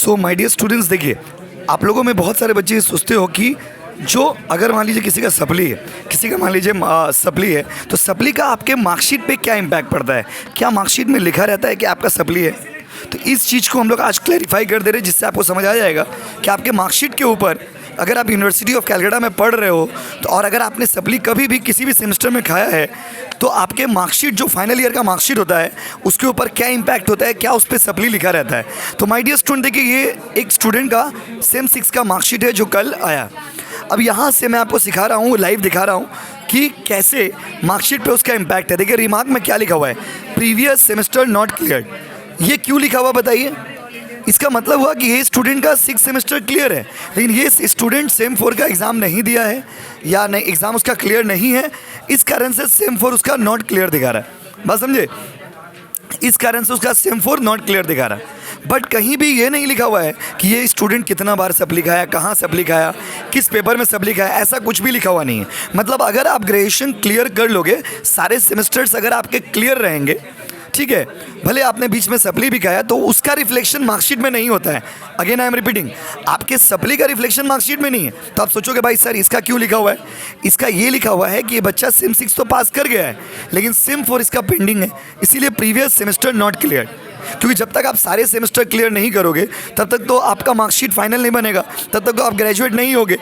So my dear students, देखिए आप लोगों में बहुत सारे बच्चे सोचते हो कि जो अगर मान लीजिए किसी का सप्ली है, किसी का मान लीजिए सप्ली है, तो सप्ली का आपके मार्कशीट पे क्या इम्पैक्ट पड़ता है, क्या मार्कशीट में लिखा रहता है कि आपका सप्ली है। तो इस चीज़ को हम लोग आज क्लैरिफाई कर दे रहे हैं, जिससे आपको समझ आ जाएगा कि आपके मार्कशीट के ऊपर अगर आप यूनिवर्सिटी ऑफ कैलकाटा में पढ़ रहे हो तो और अगर आपने सप्ली कभी भी किसी भी सेमेस्टर में खाया है तो आपके मार्कशीट जो फाइनल ईयर का मार्कशीट होता है उसके ऊपर क्या इम्पैक्ट होता है, क्या उस पर सप्ली लिखा रहता है। तो माय डियर स्टूडेंट, देखिए ये एक स्टूडेंट का सेम 6 का मार्कशीट है जो कल आया। अब यहाँ से मैं आपको सिखा रहा हूँ, लाइव दिखा रहा हूँ कि कैसे मार्कशीट पे उसका इम्पैक्ट है। देखिए रिमार्क में क्या लिखा हुआ है, प्रीवियस सेमेस्टर नॉट क्लियर। ये क्यों लिखा हुआ बताइए। इसका मतलब हुआ कि ये स्टूडेंट का 6 सेमेस्टर क्लियर है, लेकिन ये स्टूडेंट सेम 4 का एग्ज़ाम नहीं दिया है या नहीं, एग्ज़ाम उसका क्लियर नहीं है, इस कारण से सेम 4 उसका नॉट क्लियर दिखा रहा है। बात समझे, इस कारण से उसका सेम 4 नॉट क्लियर दिखा रहा है। बट कहीं भी ये नहीं लिखा हुआ है कि ये स्टूडेंट कितना बार सप्ली खाया, कहाँ सप्ली खाया, किस पेपर में सप्ली खाया, ऐसा कुछ भी लिखा हुआ नहीं है। मतलब अगर आप ग्रेजुएशन क्लियर कर लोगे, सारे सेमेस्टर्स अगर आपके क्लियर रहेंगे, ठीक है, भले आपने बीच में सप्ली भी खाया तो उसका रिफ्लेक्शन मार्कशीट में नहीं होता है। अगेन आई एम रिपीटिंग, आपके सप्ली का रिफ्लेक्शन मार्कशीट में नहीं है। तो आप सोचोगे भाई सर इसका क्यों लिखा हुआ है। इसका ये लिखा हुआ है कि ये बच्चा सिम 6 तो पास कर गया है, लेकिन सिम 4 इसका पेंडिंग है, इसीलिए प्रीवियस सेमेस्टर नॉट क्लियर। क्योंकि जब तक आप सारे सेमेस्टर क्लियर नहीं करोगे तब तक तो आपका मार्कशीट फाइनल नहीं बनेगा, तब तक तो आप ग्रेजुएट नहीं होगे।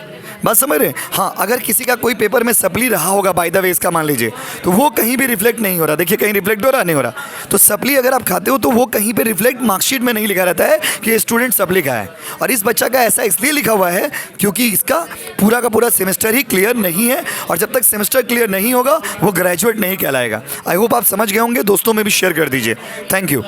बात समझ रहे हैं। हाँ, अगर किसी का कोई पेपर में सप्ली रहा होगा बाय द वे, इसका मान लीजिए, तो वो कहीं भी रिफ्लेक्ट नहीं हो रहा। देखिए कहीं रिफ्लेक्ट हो रहा, नहीं हो रहा। तो सप्ली अगर आप खाते हो तो वो कहीं पे रिफ्लेक्ट मार्कशीट में नहीं लिखा रहता है कि ये स्टूडेंट सप्ली का है। और इस बच्चा का ऐसा इसलिए लिखा हुआ है क्योंकि इसका पूरा का पूरा सेमेस्टर ही क्लियर नहीं है, और जब तक सेमेस्टर क्लियर नहीं होगा वो ग्रेजुएट नहीं कहलाएगा। आई होप आप समझ गए होंगे, दोस्तों में भी शेयर कर दीजिए। Thank you.